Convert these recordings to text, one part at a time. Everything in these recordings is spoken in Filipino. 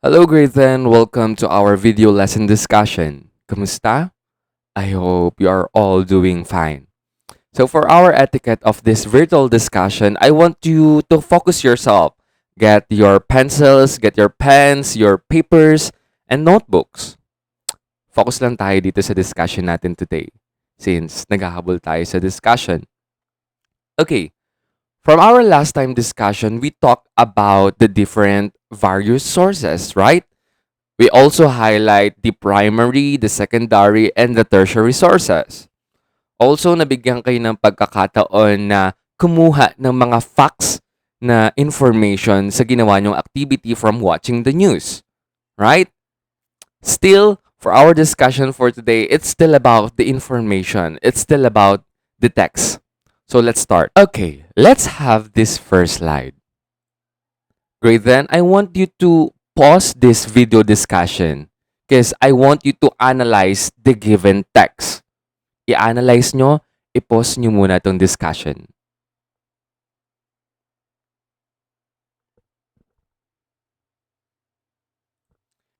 Hello grade 10, welcome to our video lesson discussion. Kumusta? I hope you are all doing fine. So for our etiquette of this virtual discussion, I want you to focus yourself. Get your pencils, get your pens, your papers, and notebooks. Focus lang tayo dito sa discussion natin today since naghahabol tayo sa discussion. Okay, from our last time discussion, we talked about the different various sources, right? We also highlight the primary, the secondary, and the tertiary sources. Also, nabigyan kayo ng pagkakataon na kumuha ng mga facts na information sa ginawa nyong activity from watching the news. Right? Still, for our discussion for today, it's still about the information. It's still about the text. So let's start. Okay, let's have this first slide. Great, then I want you to pause this video discussion because I want you to analyze the given text. I-analyze nyo, i-pause nyo muna itong discussion.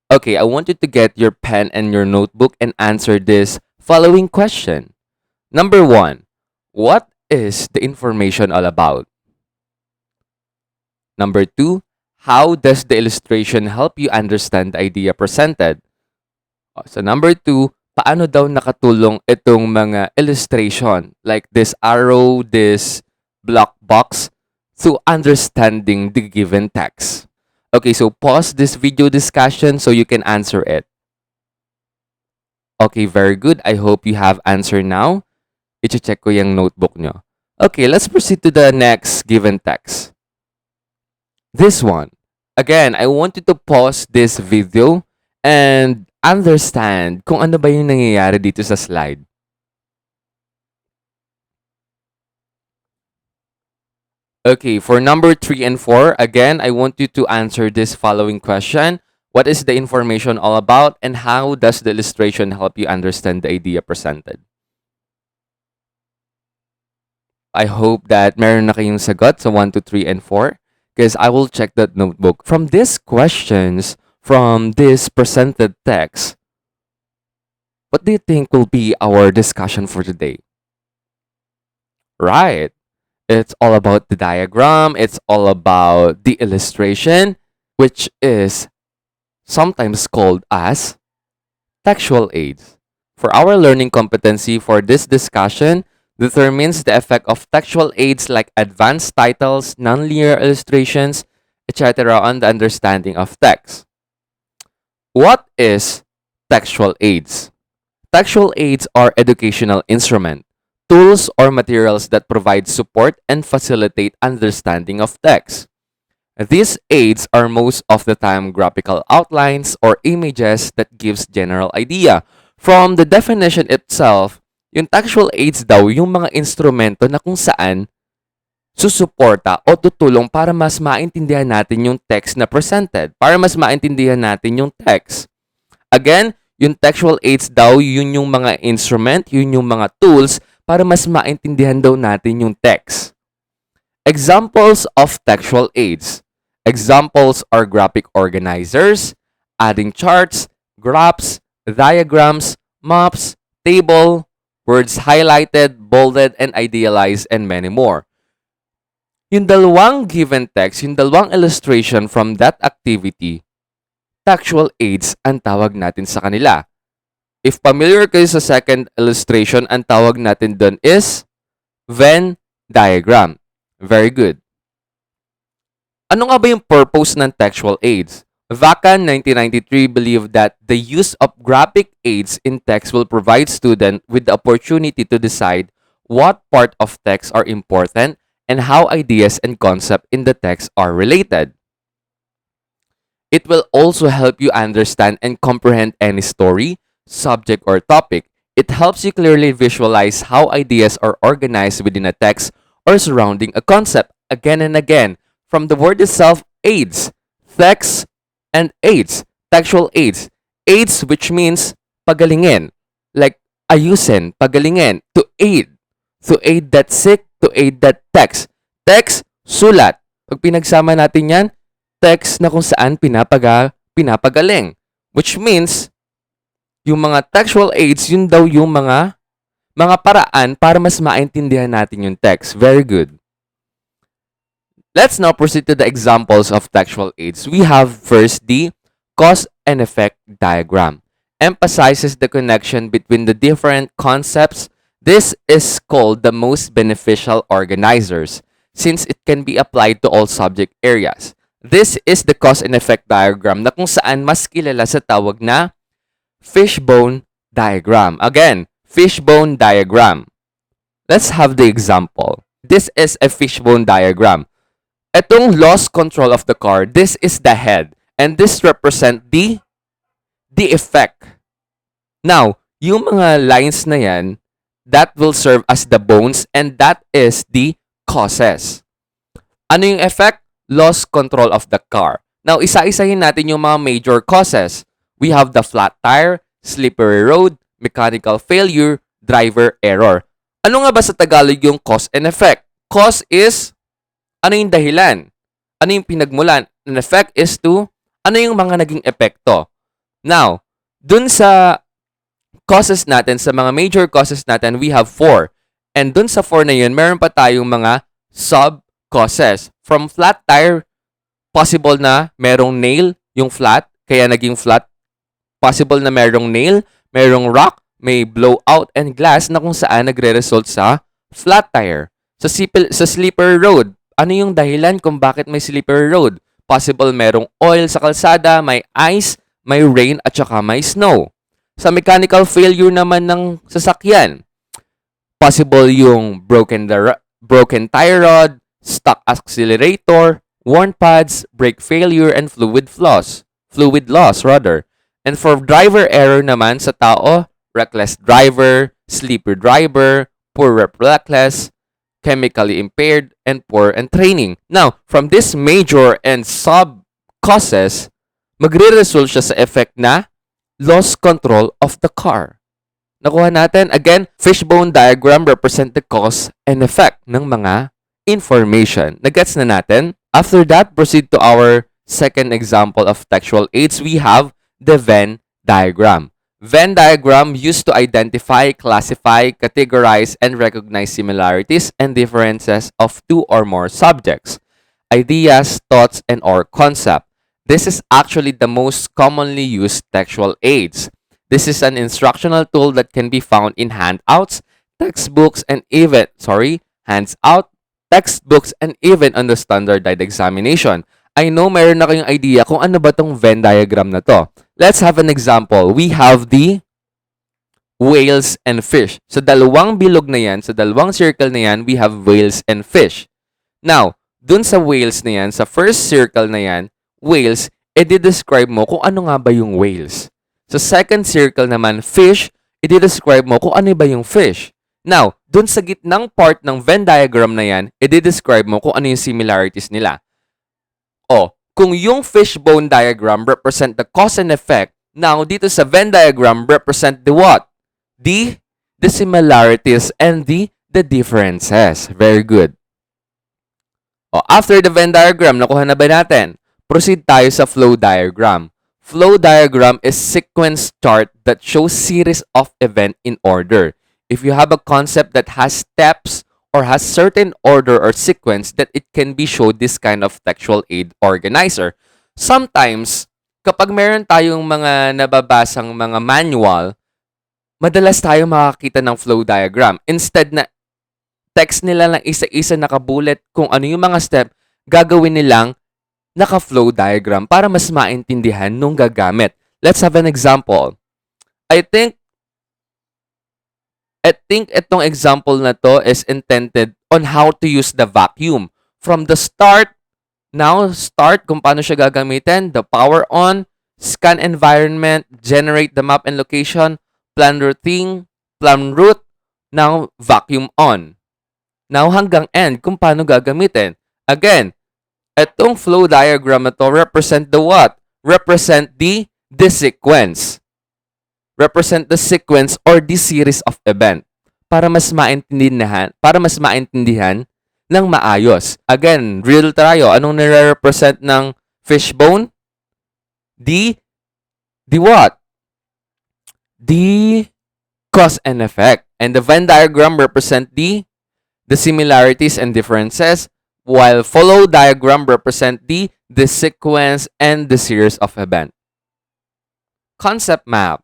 Okay, I want you to get your pen and your notebook and answer this following question. Number 1, what is the information all about? Number 2, how does the illustration help you understand the idea presented? So number 2, paano daw nakatulong itong mga illustration like this arrow, this block box to understanding the given text? Okay, so pause this video discussion so you can answer it. Okay, very good. I hope you have answer now. I-check ko yung notebook nyo. Okay, let's proceed to the next given text. This one. Again, I want you to pause this video and understand kung ano ba yung nangyayari dito sa slide. Okay, for number 3 and 4, again, I want you to answer this following question. What is the information all about and how does the illustration help you understand the idea presented? I hope that meron na kayong sagot sa 1, 2, 3, and 4 because I will check that notebook. From these questions, from this presented text, what do you think will be our discussion for today? Right. It's all about the diagram. It's all about the illustration, which is sometimes called as textual aids. For our learning competency for this discussion, determines the effect of textual aids like advanced titles, nonlinear illustrations, etc. on the understanding of text. What is textual aids? Textual aids are educational instruments, tools or materials that provide support and facilitate understanding of text. These aids are most of the time graphical outlines or images that gives general idea. From the definition itself, yung textual aids daw yung mga instrumento na kung saan susuporta o tutulong para mas maintindihan natin yung text na presented, para mas maintindihan natin yung text. Again, yung textual aids daw, yun yung mga instrument, yun yung mga tools para mas maintindihan daw natin yung text. Examples of textual aids. Examples are graphic organizers, adding charts, graphs, diagrams, maps, table, words highlighted, bolded, and idealized, and many more. Yung dalawang given text, yung dalawang illustration from that activity, textual aids ang tawag natin sa kanila. If familiar kayo sa second illustration, ang tawag natin dun is Venn diagram. Very good. Ano nga ba yung purpose ng textual aids? Vacan 1993 believed that the use of graphic aids in text will provide students with the opportunity to decide what part of text are important and how ideas and concepts in the text are related. It will also help you understand and comprehend any story, subject, or topic. It helps you clearly visualize how ideas are organized within a text or surrounding a concept again and again. From the word itself, aids, text, and aids, textual aids. Aids which means pagalingin, like ayusin, pagalingin, to aid that sick, to aid that text. Text, sulat. Pag pinagsama natin yan, text na kung saan pinapagaling. Which means, yung mga textual aids, yun daw yung mga paraan para mas maintindihan natin yung text. Very good. Let's now proceed to the examples of textual aids. We have first the cause and effect diagram. Emphasizes the connection between the different concepts. This is called the most beneficial organizers since it can be applied to all subject areas. This is the cause and effect diagram na kung saan mas kilala sa tawag na fishbone diagram. Again, fishbone diagram. Let's have the example. This is a fishbone diagram. Etong lost control of the car, this is the head. And this represent the effect. Now, yung mga lines na yan, that will serve as the bones and that is the causes. Ano yung effect? Lost control of the car. Now, isa-isahin natin yung mga major causes. We have the flat tire, slippery road, mechanical failure, driver error. Ano nga ba sa Tagalog yung cause and effect? Cause is, ano yung dahilan? Ano yung pinagmulan? And effect is to, ano yung mga naging epekto? Now, dun sa causes natin, sa mga major causes natin, we have 4. And dun sa 4 na yun, meron pa tayong mga sub-causes. From flat tire, possible na merong nail yung flat, kaya naging flat. Possible na merong nail, merong rock, may blowout and glass na kung saan nagre-result sa flat tire. Sa slippery road, ano yung dahilan kung bakit may slippery road? Possible merong oil sa kalsada, may ice, may rain at saka may snow. Sa mechanical failure naman ng sasakyan, possible yung broken tire rod, stuck accelerator, worn pads, brake failure, and fluid loss. And for driver error naman sa tao, reckless driver, sleeper driver, poor reckless, chemically impaired, and poor in training. Now, from this major and sub-causes, magre-result siya sa effect na lost control of the car. Nakuha natin, again, fishbone diagram represent the cause and effect ng mga information. Nagets na natin? After that, proceed to our second example of textual aids. We have the Venn diagram. Venn diagram used to identify, classify, categorize, and recognize similarities and differences of two or more subjects, ideas, thoughts, and or concept. This is actually the most commonly used textual aids. This is an instructional tool that can be found in handouts, textbooks, and even, textbooks, and even on the standardized examination. I know meron na kayong idea kung ano ba tong Venn diagram na to. Let's have an example. We have the whales and fish. Sa dalawang bilog na yan, sa dalawang circle na yan, we have whales and fish. Now, dun sa whales na yan, sa first circle na yan, whales, i-describe mo kung ano nga ba yung whales. Sa second circle naman, fish, i-describe mo kung ano ba yung fish. Now, dun sa gitnang part ng Venn diagram na yan, i-describe mo kung ano yung similarities nila. O, kung yung fishbone diagram represent the cause and effect, now dito sa Venn diagram represent the what? The similarities and the differences. Very good. O, after the Venn diagram, nakuha na ba natin? Proceed tayo sa flow diagram. Flow diagram is sequence chart that shows series of event in order. If you have a concept that has steps or has certain order or sequence, that it can be showed this kind of textual aid organizer. Sometimes, kapag meron tayong mga nababasang mga manual, madalas tayo makakita ng flow diagram. Instead na text nila lang isa-isa nakabulet kung ano yung mga step, gagawin nilang naka-flow diagram para mas maintindihan nung gagamit. Let's have an example. I think itong example na to is intended on how to use the vacuum. From the start kung paano siya gagamitin, the power on, scan environment, generate the map and location, plan route, now vacuum on. Now hanggang end kung paano gagamitin. Again, itong flow diagram na to represent the what? Represent the sequence. Represent the sequence or the series of event para mas maintindihan ng maayos. Again, real tayo. Anong nire-represent ng fishbone? the what? The cause and effect. And the Venn diagram represent the similarities and differences, while follow diagram represent the sequence and the series of events. Concept map.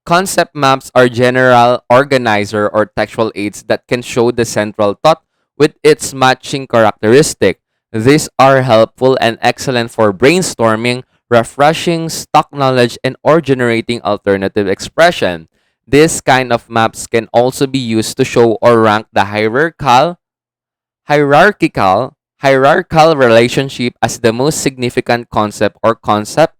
Concept maps are general organizer or textual aids that can show the central thought with its matching characteristic. These are helpful and excellent for brainstorming, refreshing stock knowledge, and or generating alternative expression. This kind of maps can also be used to show or rank the hierarchical relationship as the most significant concept or concept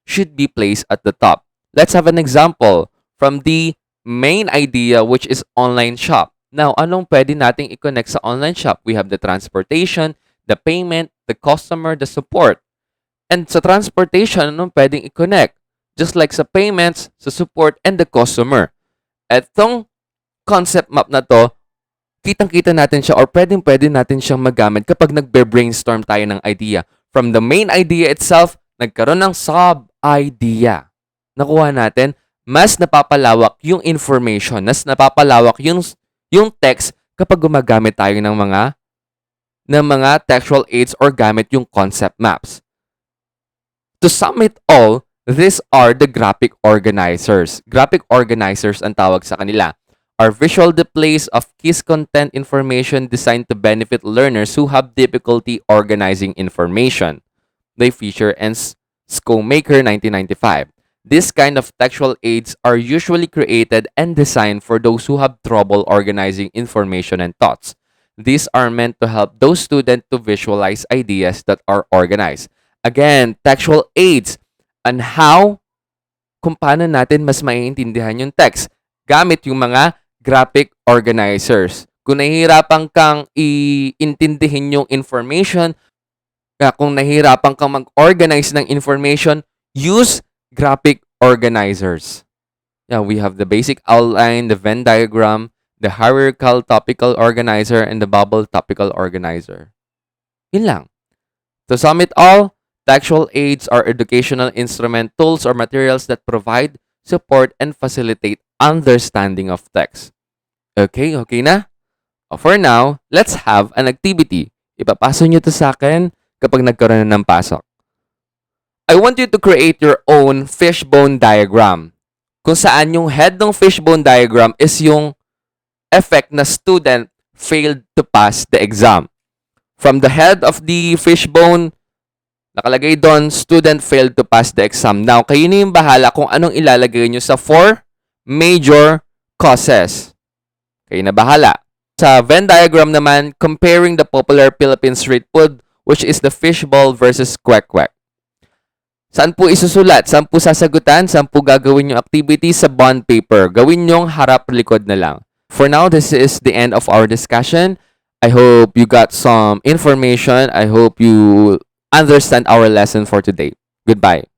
should be placed at the top. Let's have an example from the main idea, which is online shop. Now, anong pwede nating i-connect sa online shop? We have the transportation, the payment, the customer, the support. And sa transportation, anong pwedeng i-connect? Just like sa payments, sa support, and the customer. Etong concept map na to, kitang-kita natin siya or pwedeng-pwede natin siyang magamit kapag nagbe-brainstorm tayo ng idea. From the main idea itself, nagkaroon ng sub-idea. Nakuha natin, mas napapalawak yung information, mas napapalawak yung text kapag gumagamit tayo ng mga textual aids or gamit yung concept maps. To sum it all, these are the graphic organizers. Graphic organizers ang tawag sa kanila. Are visual displays of key content information designed to benefit learners who have difficulty organizing information. They feature in Schoolmaker 1995. This kind of textual aids are usually created and designed for those who have trouble organizing information and thoughts. These are meant to help those students to visualize ideas that are organized. Again, textual aids and how kung paano natin mas maiintindihan yung text gamit yung mga graphic organizers. Kung nahihirapan kang iintindihin yung information, kung nahihirapan kang mag-organize ng information, use graphic organizers. Yeah, we have the basic outline, the Venn diagram, the hierarchical topical organizer, and the bubble topical organizer. Yun lang. To sum it all, textual aids are educational instrument, tools, or materials that provide, support, and facilitate understanding of text. Okay na? For now, let's have an activity. Ipapasa nyo to sa akin kapag nagkaroon na ng pasok. I want you to create your own fishbone diagram. Kung saan yung head ng fishbone diagram is yung effect na student failed to pass the exam. From the head of the fishbone, nakalagay doon, student failed to pass the exam. Now, kayo na yung bahala kung anong ilalagay nyo sa 4 major causes. Kayo na bahala. Sa Venn diagram naman, comparing the popular Philippine street food, which is the fishball versus kwek-kwek. Saan po isusulat? Saan po sasagutan? Saan po gagawin yung activity? Sa bond paper. Gawin yung harap-likod na lang. For now, this is the end of our discussion. I hope you got some information. I hope you understand our lesson for today. Goodbye.